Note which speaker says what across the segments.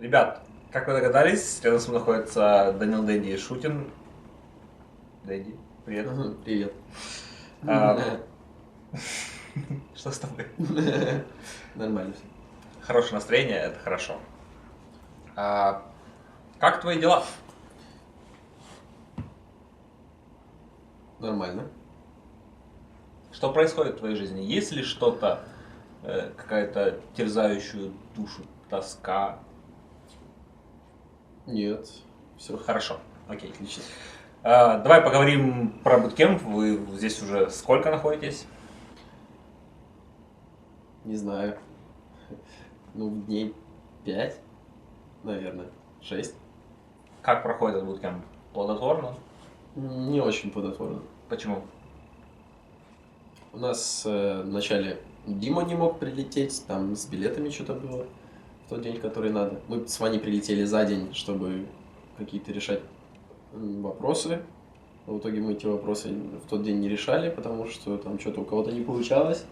Speaker 1: Ребят, как вы догадались, рядом со мной находится Данил Дэнди и Шутин. Дэнди, привет.
Speaker 2: Привет.
Speaker 1: А, Что с тобой?
Speaker 2: Нормально все.
Speaker 1: Хорошее настроение, это хорошо. Как твои дела?
Speaker 2: Нормально.
Speaker 1: Что происходит в твоей жизни? Есть ли что-то, какая-то терзающую душу тоска?
Speaker 2: Нет. Все
Speaker 1: Хорошо, окей.
Speaker 2: отлично.
Speaker 1: Давай поговорим про буткемп. Вы здесь уже сколько находитесь?
Speaker 2: Не знаю. Ну, дней 5, наверное. 6.
Speaker 1: Как проходит этот буткемп? Плодотворно?
Speaker 2: Не очень плодотворно.
Speaker 1: Почему?
Speaker 2: У нас вначале Дима не мог прилететь, там с билетами что-то было в тот день, который надо. Мы с Ваней прилетели за день, чтобы какие-то решать вопросы. Но в итоге мы эти вопросы в тот день не решали, потому что там что-то у кого-то не получалось.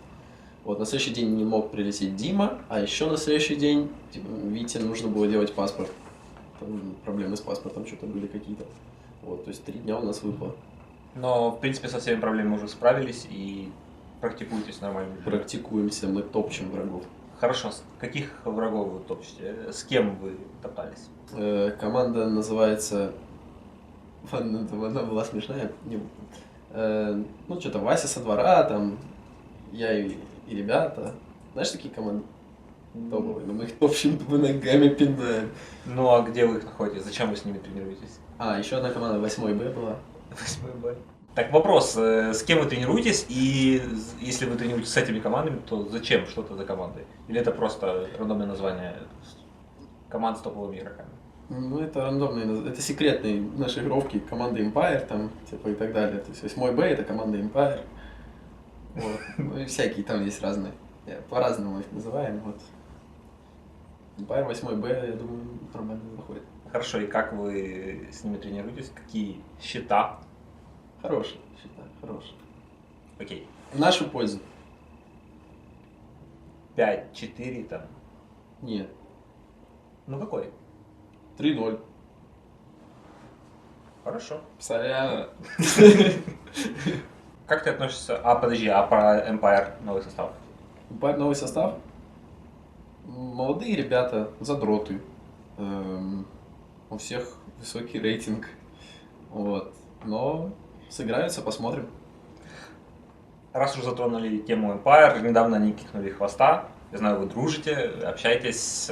Speaker 2: Вот, на следующий день не мог прилететь Дима, а еще на следующий день Вите нужно было делать паспорт. Там проблемы с паспортом что-то были какие-то. Вот, то есть 3 дня у нас выпало.
Speaker 1: Но, в принципе, со всеми проблемами уже справились и практикуетесь нормально.
Speaker 2: Практикуемся, мы топчем врагов.
Speaker 1: Хорошо, с каких врагов вы топчете? С кем вы топтались?
Speaker 2: Команда называется... Ладно, она была смешная. Ну, что-то Вася со двора, там, я и ребята. Знаешь, такие команды? Топовые, но мы их топчем, мы ногами пинаем.
Speaker 1: Ну, а где вы их находите? Зачем вы с ними тренируетесь?
Speaker 2: А, еще одна команда 8Б была.
Speaker 1: 8 Б. Так, вопрос, с кем вы тренируетесь, и если вы тренируетесь с этими командами, то зачем, что это за команды? Или это просто рандомное название команд с топовыми игроками?
Speaker 2: Ну, это рандомные, это секретные нашифровки команды Empire, там, типа, и так далее. То есть 8Б это команда Empire. Вот. Ну и всякие там есть разные. По-разному их называем. Вот. Empire 8Б, я думаю, нормально заходит.
Speaker 1: Хорошо, и как вы с ними тренируетесь? Какие счета?
Speaker 2: Хороший, считаю, хороший.
Speaker 1: Окей.
Speaker 2: В нашу пользу.
Speaker 1: 5-4 там.
Speaker 2: Нет.
Speaker 1: Ну какой?
Speaker 2: 3-0.
Speaker 1: Хорошо.
Speaker 2: Сорян.
Speaker 1: Как ты относишься? Подожди, а про Empire новый состав?
Speaker 2: Empire новый состав. Молодые ребята, задроты. У всех высокий рейтинг. Вот. Но сыграются, посмотрим.
Speaker 1: Раз уж затронули тему Empire, недавно они кикнули хвоста. Я знаю, вы дружите, общаетесь.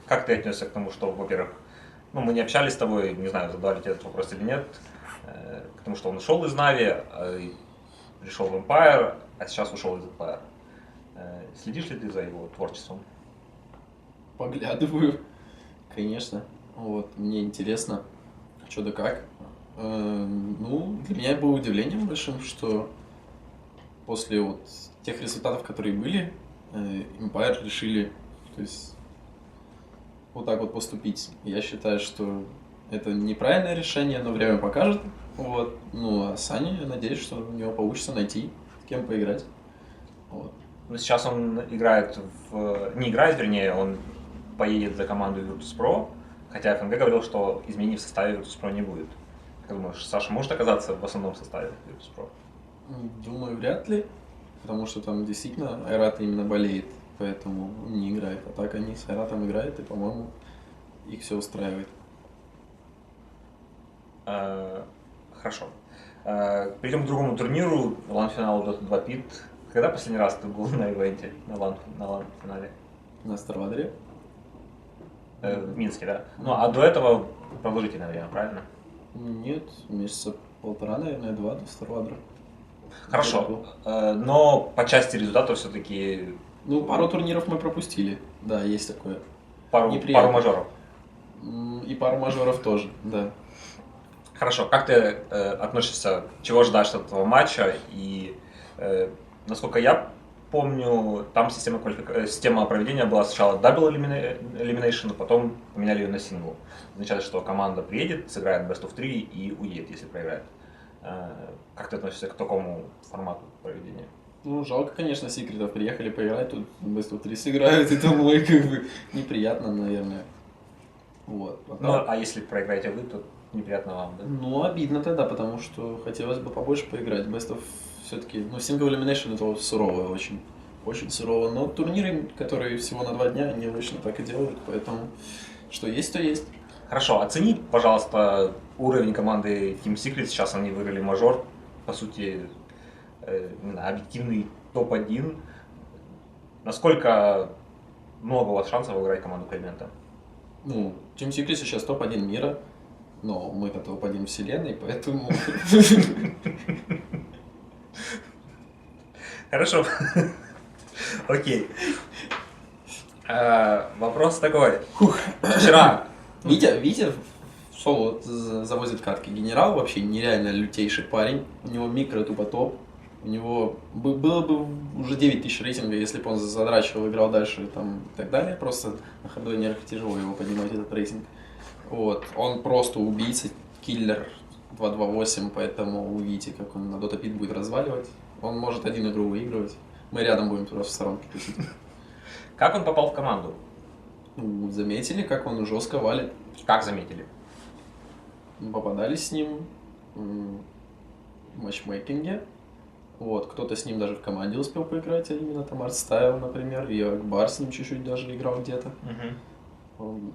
Speaker 1: Как ты отнесся к тому, что, во-первых, ну, мы не общались с тобой, не знаю, задавали тебе этот вопрос или нет, к тому, что он ушел из Нави, пришел в Empire, а сейчас ушел из Empire. Следишь ли ты за его творчеством?
Speaker 2: Поглядываю, конечно. Вот, мне интересно, что да как. Ну, для меня было удивлением большим, что после вот тех результатов, которые были, Empire решили, то есть, вот так вот поступить. Я считаю, что это неправильное решение, но время покажет. Вот. Ну, а Саня, я надеюсь, что у него получится найти, с кем поиграть. Вот.
Speaker 1: Ну, сейчас он играет не играет, вернее, он поедет за команду Virtus.pro, хотя ФНГ говорил, что изменений в составе Virtus.pro не будет. Как думаешь, Саша может оказаться в основном составе Virtus.pro?
Speaker 2: Думаю, вряд ли, потому что там действительно Айрат именно болеет, поэтому не играет. А так они с Айратом играют, и, по-моему, их все устраивает.
Speaker 1: Хорошо. Перейдем к другому турниру, лан-финалу Dota 2 Pit. Когда последний раз ты был на ивенте, на лан-финале?
Speaker 2: На Старвадере?
Speaker 1: В Минске, да? Ну, а до этого продолжительное время, правильно?
Speaker 2: Нет, месяца полтора, наверное, 2 до Старвадера.
Speaker 1: Хорошо. Но по части результатов все-таки
Speaker 2: Ну, пару турниров мы пропустили. Да, есть такое.
Speaker 1: пару
Speaker 2: Неприятно.
Speaker 1: мажоров.
Speaker 2: И пару мажоров тоже, да.
Speaker 1: Хорошо, как ты относишься, чего ждешь от этого матча? И насколько я помню, там система проведения была сначала double elimination, а потом поменяли ее на сингл. Означает, что команда приедет, сыграет best of 3 и уедет, если проиграет. Как ты относишься к такому формату проведения?
Speaker 2: Ну, жалко, конечно, секретов. Приехали поиграть, тут Best of 3 сыграют, и домой как бы неприятно, наверное. Вот. А
Speaker 1: Ну,
Speaker 2: так,
Speaker 1: а если проиграете вы, то неприятно вам, да?
Speaker 2: ну, обидно тогда, потому что хотелось бы побольше поиграть. Best of все-таки, ну, Single Elimination это суровое очень. Очень сурово. Но турниры, которые всего на 2 дня, они обычно так и делают, поэтому что есть, то есть.
Speaker 1: Хорошо, оцени, пожалуйста, уровень команды Team Secret. Сейчас они выиграли мажор. По сути, именно объективный топ-1. Насколько много у вас шансов выиграть команду Кальмента?
Speaker 2: Ну, Team Secret сейчас топ-1 мира, но мы-то топ-1 вселенной, поэтому...
Speaker 1: Хорошо. Окей. Вопрос такой. Вчера.
Speaker 2: Витя в соло завозит катки. Генерал вообще нереально лютейший парень. У него микро тупо топ. У него было бы уже 9000 рейтинга, если бы он задрачивал, играл дальше там, и так далее. Просто на хардвейнерах тяжело его поднимать, этот рейтинг. Вот. Он просто убийца, киллер 228, поэтому увидите, как он на Dota Pit будет разваливать. Он может один игру выигрывать. Мы рядом будем просто в сторонке тусить.
Speaker 1: Как он попал в команду?
Speaker 2: Ну, заметили, как он жестко валит.
Speaker 1: Как заметили?
Speaker 2: Попадались с ним в матчмейкинге. Вот, кто-то с ним даже в команде успел поиграть, а именно там Артстайл, например, и Акбар с ним чуть-чуть даже играл где-то.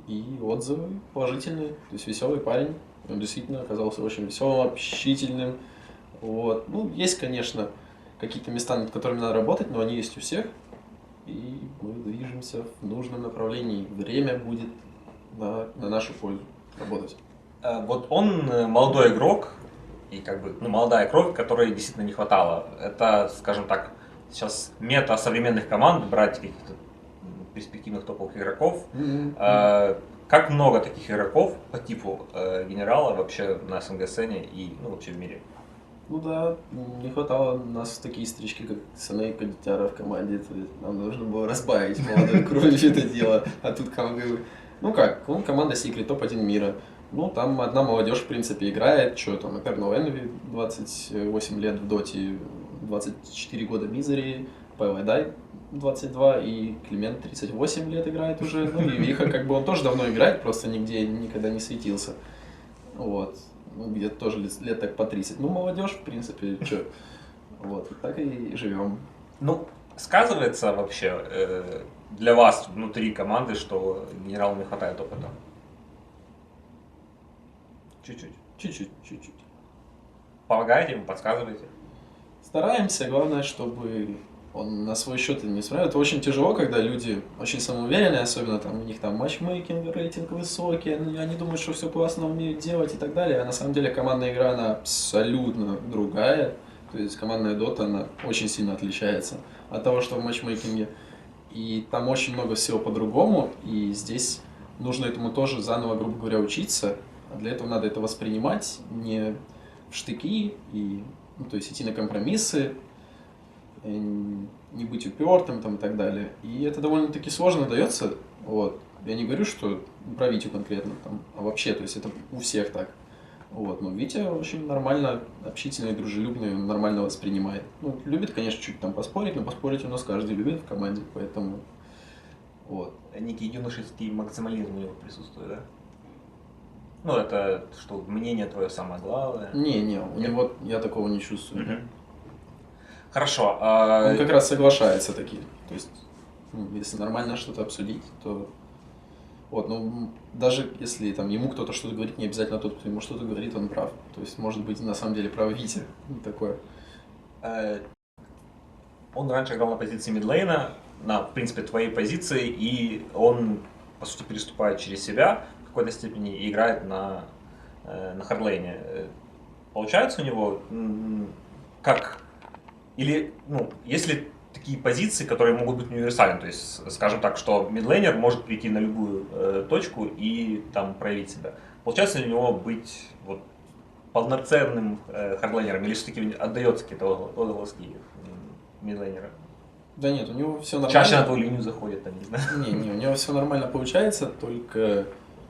Speaker 2: И отзывы положительные, то есть веселый парень. Он действительно оказался очень веселым, общительным. Вот. Ну, есть, конечно, какие-то места, над которыми надо работать, но они есть у всех. И мы движемся в нужном направлении. Время будет на нашу пользу работать.
Speaker 1: Вот он молодой игрок, и как бы молодая кровь, которой действительно не хватало. Это, скажем так, сейчас мета современных команд, брать каких-то перспективных топовых игроков. Как много таких игроков по типу генерала вообще на СНГ-сцене и вообще в мире?
Speaker 2: Ну да, не хватало нас в такие стрички, как Саней Кондитяра в команде. Нам нужно было разбавить молодой кровью это дело. А тут ну как, команда Secret топ-1 мира. Ну, там одна молодежь, в принципе, играет. Что там, Eternal Envy, 28 лет в доте, 24 года Мизери, Павайдай 22 и Климент 38 лет играет уже. Ну, и Виха, как бы он тоже давно играет, просто нигде никогда не светился. Вот. Ну, где-то тоже лет так по 30. Ну, молодежь, в принципе, что. Вот, так и живем.
Speaker 1: Ну, сказывается вообще для вас внутри команды, что генералу не хватает опыта? Чуть-чуть.
Speaker 2: Чуть-чуть.
Speaker 1: Помогаете ему, подсказываете?
Speaker 2: Стараемся, главное, чтобы он на свой счет не смотрел. Это очень тяжело, когда люди очень самоуверенные, особенно там у них там матчмейкинг, рейтинг высокий, они думают, что все классно умеют делать и так далее, а на самом деле командная игра, она абсолютно другая. То есть командная дота, она очень сильно отличается от того, что в матчмейкинге. И там очень много всего по-другому, и здесь нужно этому тоже заново, грубо говоря, учиться. А для этого надо это воспринимать не в штыки, то есть идти на компромиссы, не быть упертым там, и так далее. И это довольно-таки сложно дается. Вот. Я не говорю, что про Витю конкретно, там, а вообще, то есть это у всех так. Вот. Но Витя очень нормально, общительный, дружелюбный, он нормально воспринимает. Ну, любит, конечно, чуть там поспорить, но поспорить у нас каждый любит в команде, поэтому вот.
Speaker 1: Некий юношеский максимализм у него присутствует, да? Ну, это что, мнение твое самое главное?
Speaker 2: Не, у него я такого не чувствую.
Speaker 1: Хорошо.
Speaker 2: Он как раз соглашается такие. То есть, если нормально что-то обсудить, то вот, ну, даже если там ему кто-то что-то говорит, не обязательно тот, кто ему что-то говорит, он прав. То есть, может быть, на самом деле прав Витя. Такое.
Speaker 1: Он раньше играл на позиции мидлейна, на, в принципе, твоей позиции, и он, по сути, переступает через себя в какой-то степени и играет на хардлейне. Получается у него как... Или, есть ли такие позиции, которые могут быть универсальны? То есть, скажем так, что мидлейнер может прийти на любую точку и там проявить себя. Получается ли у него быть вот полноценным хардлейнером, или все-таки отдается какие-то отголоски мидлейнера?
Speaker 2: Да нет, у него все нормально.
Speaker 1: Чаще на твою линию заходит, там, не знаю.
Speaker 2: Не, у него все нормально получается, только,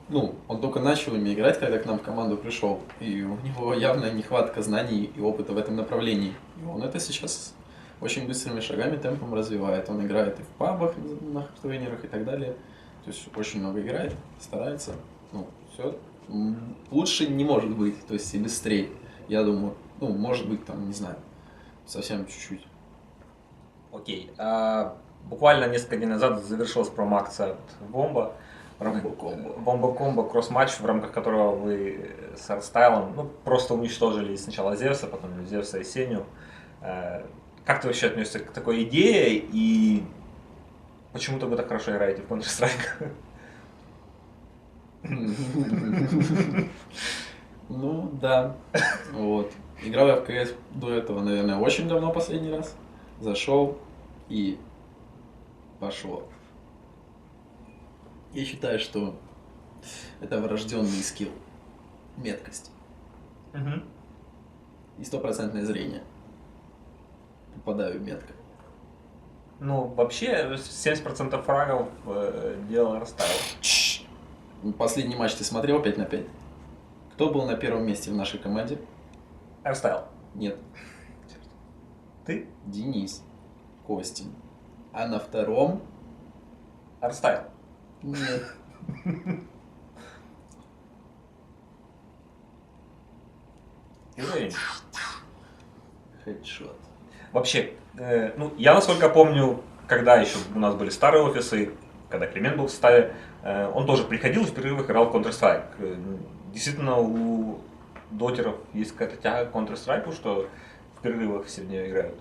Speaker 2: он только начал ими играть, когда к нам в команду пришел, и у него явная нехватка знаний и опыта в этом направлении. И он это сейчас очень быстрыми шагами, темпом развивает. Он играет и в пабах, на тренерах и так далее. То есть очень много играет, старается. Ну, все. Лучше не может быть, то есть и быстрее. Я думаю, ну, может быть, там, не знаю, совсем чуть-чуть.
Speaker 1: Окей. Буквально несколько дней назад завершилась промо-акция от Бомба. Бомба-комбо, кросс-матч, в рамках которого вы с Артстайлом просто уничтожили сначала Зевса, потом Зевса и Сеню. Как ты вообще отнесся к такой идее и почему-то вы так хорошо играете в Counter-Strike?
Speaker 2: Ну, да. Вот. Играл я в КС до этого, наверное, очень давно последний раз. Зашел и пошло. Я считаю, что это врожденный скилл. Меткость. И стопроцентное зрение. Попадаю метко.
Speaker 1: Ну, вообще, 70% фрагов делал Артстайл.
Speaker 2: Последний матч ты смотрел 5 на 5? Кто был на первом месте в нашей команде?
Speaker 1: Артстайл.
Speaker 2: Нет.
Speaker 1: Ты?
Speaker 2: Денис. Костин. А на втором?
Speaker 1: Артстайл.
Speaker 2: Нет.
Speaker 1: Уровень.
Speaker 2: Хедшот.
Speaker 1: Вообще, я насколько помню, когда еще у нас были старые офисы, когда Климент был в составе, он тоже приходил и в перерывах играл в Counter-Strike. Действительно, у дотеров есть какая-то тяга к Counter-Strike, что в перерывах все в нее играют.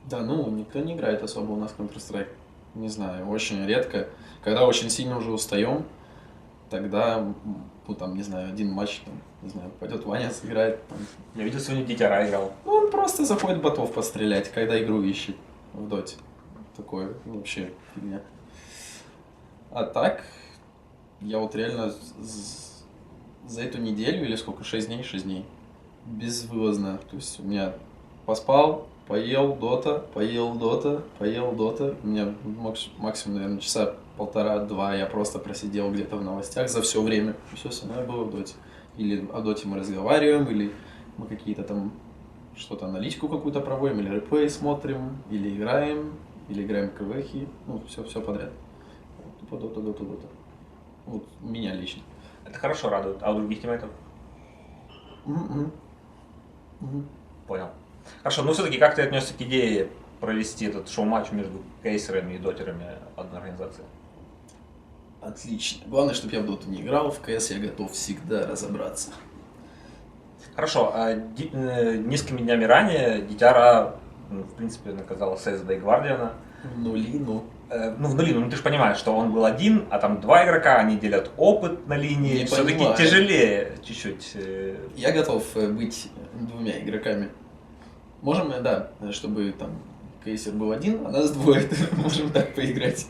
Speaker 2: Да, ну, никто не играет особо у нас в Counter-Strike. Не знаю, очень редко. Когда очень сильно уже устаем, тогда, ну, там, не знаю, один матч, там, не знаю, пойдет Ваня сыграет. Там.
Speaker 1: Я видел, сегодня Дитяра играл.
Speaker 2: Ну, он просто заходит ботов пострелять, когда игру ищет в доте. Такое вообще фигня. А так, я вот реально за эту неделю, или сколько, 6 дней, безвылазно. То есть у меня поспал, поел дота. У меня максимум, наверное, часа 1,5-2 я просто просидел где-то в новостях за все время. Все самое было в доте. Или о доте мы разговариваем, или мы какие-то там что-то аналитику какую-то проводим, или реплей смотрим, или играем в КВХи. Ну, все подряд. Тупо дота. Вот меня лично.
Speaker 1: Это хорошо радует. А у других тиммейтов? Понял. Хорошо, ну все-таки как ты отнесся к идее провести этот шоу-матч между кейсерами и дотерами одной организации?
Speaker 2: Отлично. Главное, чтобы я в доту не играл, в КС я готов всегда разобраться.
Speaker 1: Хорошо, несколькими днями ранее Дитяра, в принципе, наказала CSD и Гвардиана.
Speaker 2: В нули,
Speaker 1: ты же понимаешь, что он был один, а там 2 игрока, они делят опыт на линии, все-таки тяжелее чуть-чуть.
Speaker 2: Я готов быть 2 игроками. Можем, да, чтобы там кейсер был один, а нас 2, можем так поиграть.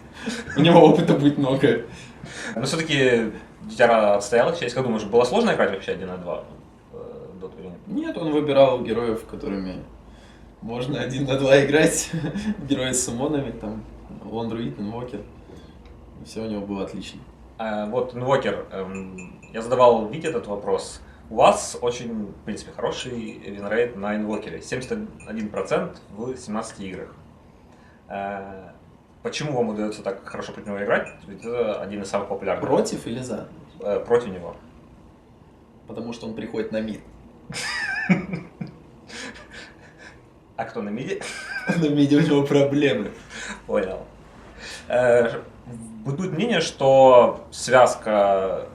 Speaker 2: У него опыта будет много.
Speaker 1: Но все-таки Дитяра отстояла часть. Как думаешь, было сложно играть вообще 1 на 2 в доту или нет?
Speaker 2: Нет, он выбирал героев, которыми можно 1 на 2 играть. Герои с суммонами, там, Лондруид, Инвокер. Все у него было отлично.
Speaker 1: Вот, Инвокер, я задавал Вите этот вопрос. У вас очень, в принципе, хороший винрейт на инвокере. 71% в 17 играх. Почему вам удается так хорошо против него играть? Ведь это один из самых популярных.
Speaker 2: Против или за?
Speaker 1: Против него.
Speaker 2: Потому что он приходит на мид.
Speaker 1: А кто на миде?
Speaker 2: На миде у него проблемы.
Speaker 1: Понял. Бытует мнение, что связка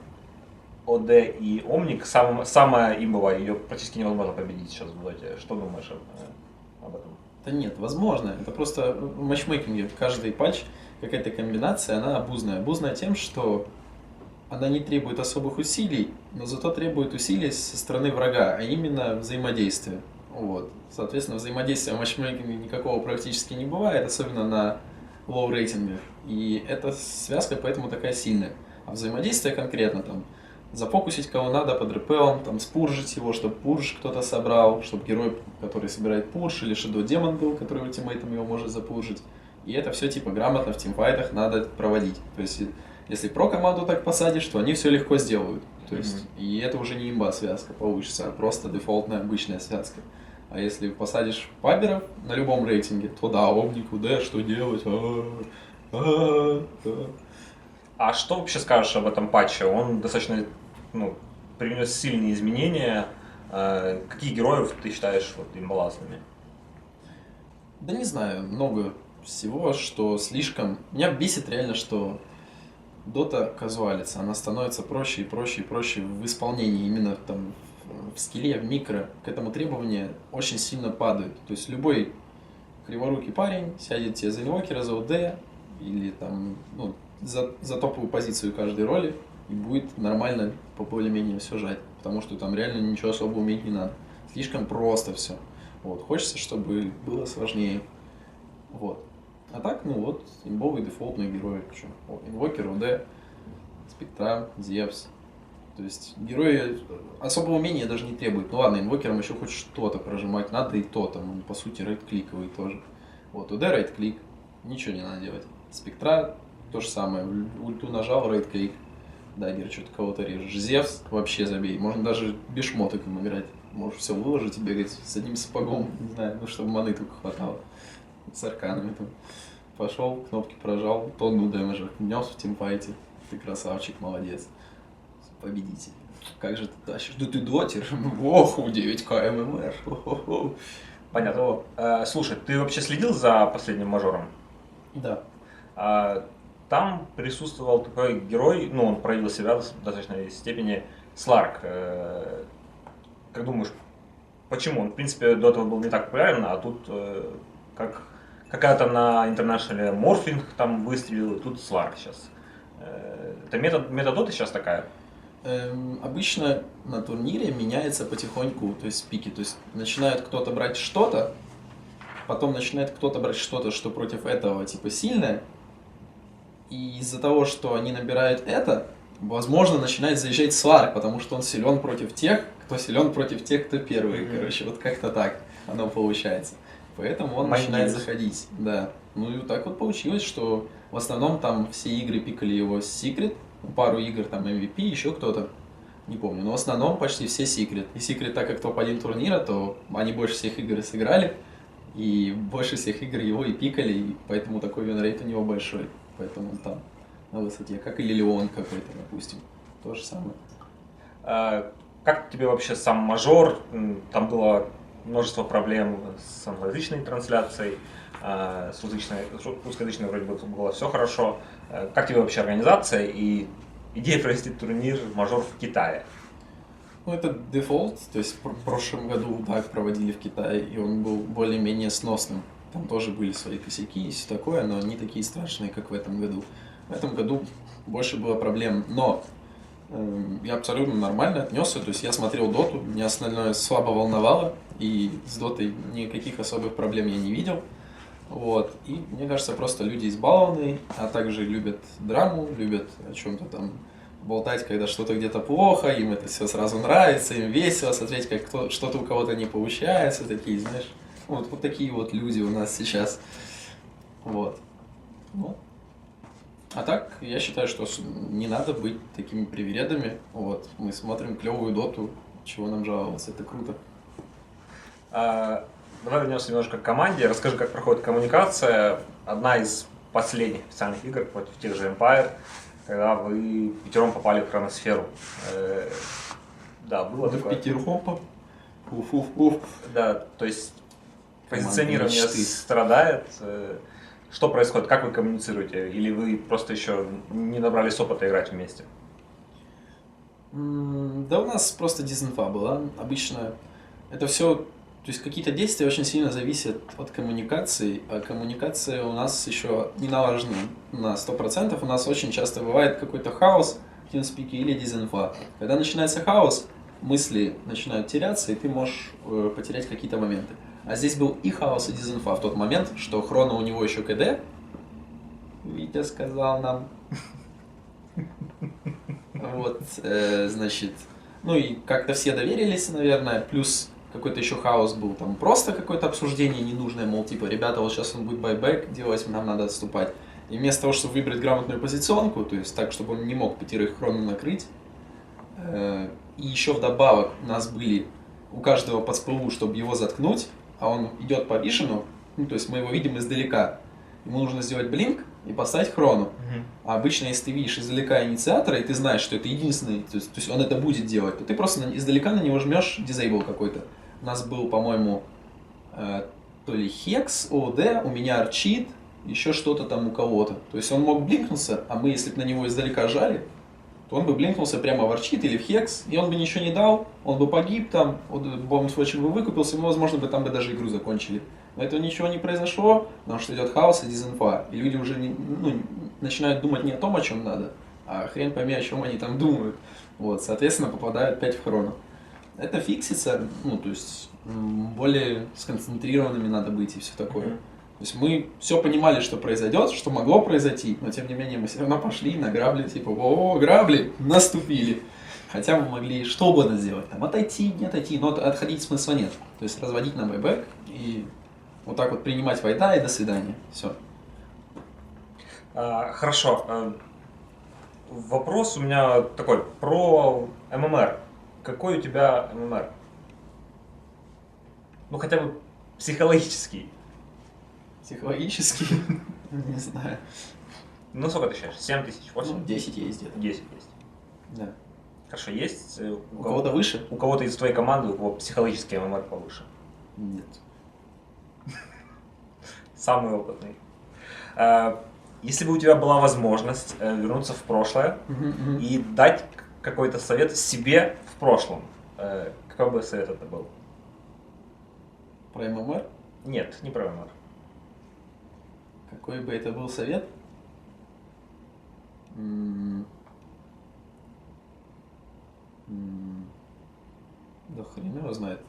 Speaker 1: ОД и Омник самая имбовая, ее практически невозможно победить сейчас в доте. Что думаешь об этом?
Speaker 2: Да нет, возможно. Это просто в матчмейкинге каждый патч, какая-то комбинация, она обузная. Обузная тем, что она не требует особых усилий, но зато требует усилий со стороны врага, а именно взаимодействия. Вот. Соответственно, взаимодействия в матчмейкинге никакого практически не бывает, особенно на лоу рейтингах. И эта связка поэтому такая сильная. А взаимодействие конкретно там зафокусить кого надо под РПЛом, там спуржить его, чтобы пурж кто-то собрал, чтобы герой, который собирает пурж, или Shadow Демон был, который ультимейтом его может запуржить. И это все типа грамотно в тимфайтах надо проводить. То есть, если про команду так посадишь, то они все легко сделают. То есть, и это уже не имба связка получится, а просто дефолтная обычная связка. А если посадишь паберов на любом рейтинге, то да, Омник, УД, что делать?
Speaker 1: А что вообще скажешь об этом патче? Он достаточно, ну, принес сильные изменения. Каких героев ты считаешь вот имбалансными?
Speaker 2: Да не знаю, много всего, что слишком... Меня бесит реально, что Дота казуалится, она становится проще и проще и проще в исполнении, именно там в скилле, в микро. К этому требования очень сильно падают. То есть любой криворукий парень сядет тебе за инвокера, за УД или там, ну, за топовую позицию каждой роли и будет нормально по более-менее все жать, потому что там реально ничего особо уметь не надо. Слишком просто все. Вот. Хочется, чтобы было сложнее. Вот. А так, ну вот, имбовые дефолтные герои. Что? Инвокер, УД, Спектра, Зевс. То есть герои особого умения даже не требуют. Ну ладно, инвокером еще хоть что-то прожимать надо, и то там, он по сути рейд-кликовый тоже. Вот, УД рейд-клик, ничего не надо делать. Спектра то же самое, ульту нажал, рейд-клик. Даггер что-то кого-то режешь. Зевс вообще забей, можно даже без шмоток им играть. Можешь все выложить и бегать с одним сапогом, не знаю, ну чтобы маны только хватало. С арканами там. Пошел, кнопки прожал, тонну дэмэджа внес в тимфайте. Ты красавчик, молодец. Победитель. Как же ты тащишь? Да ты дотер. Ох, 9к ММР.
Speaker 1: Понятно. Слушай, ты вообще следил за последним мажором?
Speaker 2: Да.
Speaker 1: Там присутствовал такой герой, ну, он проявил себя в достаточной степени, Сларк. Как думаешь, почему? Он, в принципе, до этого был не так популярен, а тут как какая-то на интернешнале Морфлинг там выстрелил, и тут Сларк сейчас. Это метадота сейчас такая?
Speaker 2: Обычно на турнире меняется потихоньку, то есть пики. То есть начинает кто-то брать что-то, потом начинает кто-то брать что-то, что против этого типа сильное. И из-за того, что они набирают это, возможно, начинает заезжать Сларк, потому что он силен против тех, кто силен против тех, кто первый. Короче, вот как-то так оно получается. Поэтому он начинает заходить. Да. Ну и так вот получилось, что в основном там все игры пикали его с Secret, пару игр там MVP, еще кто-то, не помню. Но в основном почти все Secret. И Secret, так как топ-1 турнира, то они больше всех игр и сыграли, и больше всех игр его и пикали, и поэтому такой винрейт у него большой. Поэтому он там на высоте, как и Лилион какой-то, допустим. То же самое.
Speaker 1: Как тебе вообще сам мажор? Там было множество проблем с англоязычной трансляцией, с русскоязычной вроде бы было все хорошо. Как тебе вообще организация и идея провести турнир мажор в Китае?
Speaker 2: Ну, это дефолт, то есть в прошлом году так проводили в Китае, и он был более-менее сносным. Там тоже были свои косяки и все такое, но не такие страшные, как в этом году. В этом году больше было проблем, но я абсолютно нормально отнесся, то есть я смотрел доту, меня остальное слабо волновало, и с дотой никаких особых проблем я не видел. Вот. И мне кажется, просто люди избалованные, а также любят драму, любят о чем-то там болтать, когда что-то где-то плохо, им это все сразу нравится, им весело смотреть, как что-то у кого-то не получается, такие, знаешь, вот такие вот люди у нас сейчас. Вот. Ну. А так, я считаю, что не надо быть такими привередами. Вот. Мы смотрим клевую доту, чего нам жаловаться, это круто.
Speaker 1: Давай вернемся немножко к команде. Расскажи, как проходит коммуникация. Одна из последних официальных игр против тех же Empire, когда вы пятером попали в хроносферу. Да, было такое.
Speaker 2: Пятером?
Speaker 1: Да, то есть позиционирование страдает. Что происходит? Как вы коммуницируете? Или вы просто еще не набрались опыта играть вместе?
Speaker 2: Да у нас просто дезинфа была. Обычно это все, то есть какие-то действия очень сильно зависят от коммуникации, а коммуникация у нас еще не налажена на 100%. У нас очень часто бывает какой-то хаос в TeamSpeak или дезинфа. Когда начинается хаос, мысли начинают теряться, и ты можешь потерять какие-то моменты. А здесь был и хаос, и дезинфа в тот момент, что Хроно у него еще КД. Витя сказал нам. Вот, значит, ну и как-то все доверились, наверное, плюс какой-то еще хаос был, там просто какое-то обсуждение ненужное, мол, типа, ребята, вот сейчас он будет байбек делать, нам надо отступать. И вместо того, чтобы выбрать грамотную позиционку, то есть так, чтобы он не мог пятерых Хроно накрыть, и еще вдобавок у нас были у каждого под СПУ, чтобы его заткнуть, а он идет по вишену, ну, то есть мы его видим издалека. Ему нужно сделать блинк и поставить хрону. А обычно, если ты видишь издалека инициатора, и ты знаешь, что это единственный, то есть он это будет делать, то ты просто издалека на него жмешь disable какой-то. У нас был, по-моему, то ли Hex, OOD, у меня Archid, еще что-то там у кого-то. То есть он мог блинкнуться, а мы, если бы на него издалека жали, то он бы блинкнулся прямо в Archid или в Hex, и он бы ничего не дал, он бы погиб там, бомб-свотчер бы выкупился, и мы, возможно, бы там бы даже игру закончили. Но этого ничего не произошло, потому что идет хаос и дизинфа, и люди уже начинают думать не о том, о чем надо, а хрен пойми, о чем они там думают. Вот, соответственно, попадают опять в хрону. Это фиксится, ну, то есть более сконцентрированными надо быть и все такое. То есть мы все понимали, что произойдет, что могло произойти, но тем не менее мы все равно пошли на грабли, типа, о, грабли, наступили. Хотя мы могли что угодно сделать, там, отойти, не отойти, но отходить смысла нет. То есть разводить на байбэк и вот так вот принимать вайда и до свидания. Все.
Speaker 1: Хорошо. Вопрос у меня такой, про ММР. Какой у тебя ММР? Ну, хотя бы психологический.
Speaker 2: Психологически? Не знаю.
Speaker 1: Ну, сколько ты считаешь? 7 тысяч, 8?
Speaker 2: Ну, 10 есть где-то.
Speaker 1: 10 есть.
Speaker 2: Да.
Speaker 1: Хорошо, есть
Speaker 2: У кого-то выше?
Speaker 1: У кого-то из твоей команды, у кого психологический ММР повыше?
Speaker 2: Нет.
Speaker 1: Самый опытный. Если бы у тебя была возможность вернуться в прошлое и дать какой-то совет себе в прошлом, какой бы совет это был?
Speaker 2: Про ММР?
Speaker 1: Нет, не про ММР.
Speaker 2: Какой бы это был совет? Да хрен его знает.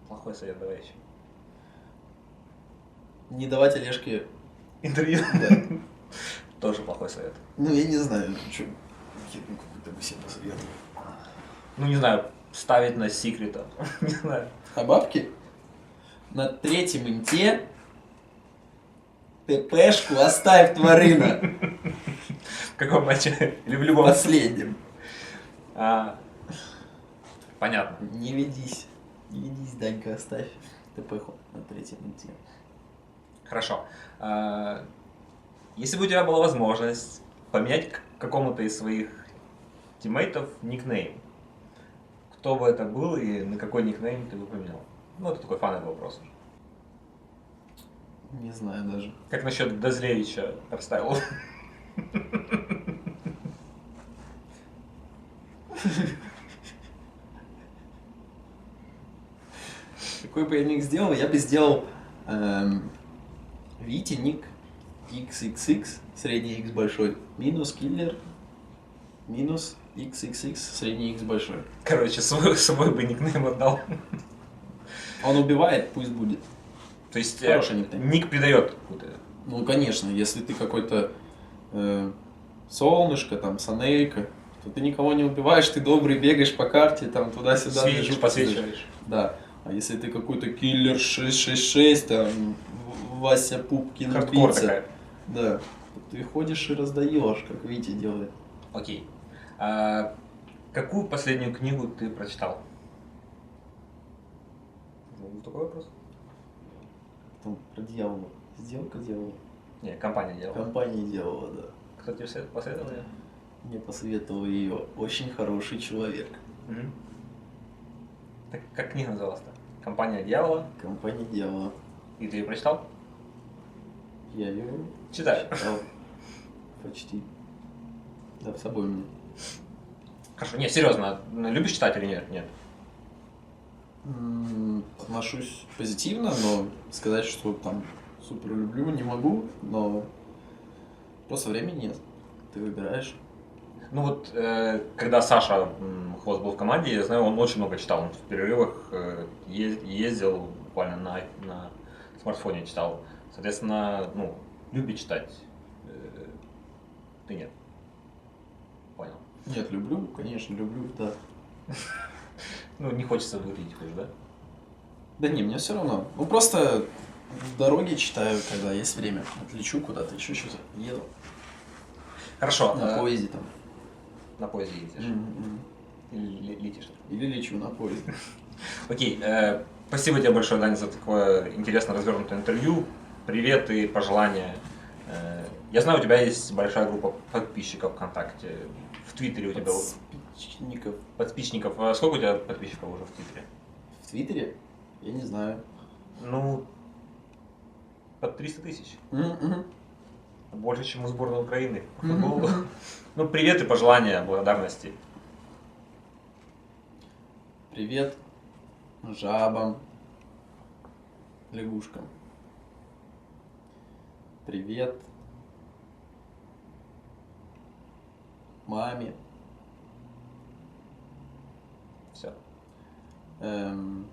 Speaker 1: Плохой совет, давай еще.
Speaker 2: Не давать Олежке
Speaker 1: интервью.
Speaker 2: Да.
Speaker 1: Тоже плохой совет.
Speaker 2: Ну, я не знаю, что какой-то бы себе посоветовал.
Speaker 1: Ну, не знаю, ставить на секрета. Не знаю.
Speaker 2: А бабки? На третьем инте ТПшку оставь, тварина.
Speaker 1: В каком матче? Или в любом?
Speaker 2: Последнем.
Speaker 1: Понятно.
Speaker 2: Не ведись. Не ведись, Данька, оставь ТПху на третьем инте.
Speaker 1: Хорошо. Если бы у тебя была возможность поменять какому-то из своих тиммейтов никнейм, кто бы это был и на какой никнейм ты бы поменял? Ну, это такой фановый вопрос.
Speaker 2: Не знаю даже.
Speaker 1: Как насчет Дозлевича Арстайлу?
Speaker 2: Какой бы я ник сделал? Я бы сделал Вити ник XXX, средний X большой, минус киллер, минус XXX, средний X большой.
Speaker 1: Короче, свой бы никнейм отдал.
Speaker 2: Он убивает, пусть будет.
Speaker 1: То есть
Speaker 2: Хороший никнейм.
Speaker 1: ник придает какую-то...
Speaker 2: Ну, конечно, если ты какой-то солнышко, там, Санелька, то ты никого не убиваешь, ты добрый, бегаешь по карте, там, туда-сюда.
Speaker 1: Светишь, посвечиваешь.
Speaker 2: Да. А если ты какой-то киллер 666, там, Вася Пупкин,
Speaker 1: Хардкор
Speaker 2: убийца,
Speaker 1: такая.
Speaker 2: да, ты ходишь и раздаешь, как Витя делает.
Speaker 1: Окей. Какую последнюю книгу ты прочитал? Ну, такой вопрос.
Speaker 2: Там про дьявола. Сделка дьявола.
Speaker 1: Не, компания делала.
Speaker 2: Компания делала, да.
Speaker 1: Кто тебе посоветовал ее?
Speaker 2: Мне посоветовал ее очень хороший человек.
Speaker 1: Угу. Так как книга называлась-то? Компания дьявола.
Speaker 2: Компания дьявола.
Speaker 1: И ты ее прочитал?
Speaker 2: Я ее
Speaker 1: Читай.
Speaker 2: читал. Почти. Да, с собой мне.
Speaker 1: Хорошо, не, серьезно, любишь читать или нет? Нет.
Speaker 2: Отношусь позитивно, но сказать, что там супер люблю, не могу, но просто времени нет. Ты выбираешь.
Speaker 1: Ну вот, когда Саша Хвост был в команде, я знаю, он очень много читал. Он в перерывах ездил буквально на смартфоне читал. Соответственно, ну, любит читать. Ты нет. Понял.
Speaker 2: Нет, люблю, конечно, люблю, да.
Speaker 1: Ну, не хочется выглядеть хуже, да?
Speaker 2: Да не, мне все равно. Ну просто в дороге читаю, когда есть время. Отлечу куда-то, еще что-то. Еду.
Speaker 1: Хорошо.
Speaker 2: На поезде там.
Speaker 1: На поезде ездишь. Или летишь.
Speaker 2: Или лечу на поезде.
Speaker 1: Окей, спасибо тебе большое, Дань, за такое интересно развернутое интервью. Привет и пожелания. Я знаю, у тебя есть большая группа подписчиков ВКонтакте. В Твиттере у тебя
Speaker 2: Подписчиков.
Speaker 1: подписчиков. Сколько у тебя подписчиков уже в Твиттере?
Speaker 2: В Твиттере? Я не знаю.
Speaker 1: Ну, под 300 тысяч.
Speaker 2: Мгм.
Speaker 1: Больше, чем у сборной Украины по футболу. Ну, привет и пожелания, благодарности.
Speaker 2: Привет жабам, лягушкам. Привет маме.
Speaker 1: Все.
Speaker 2: Эм,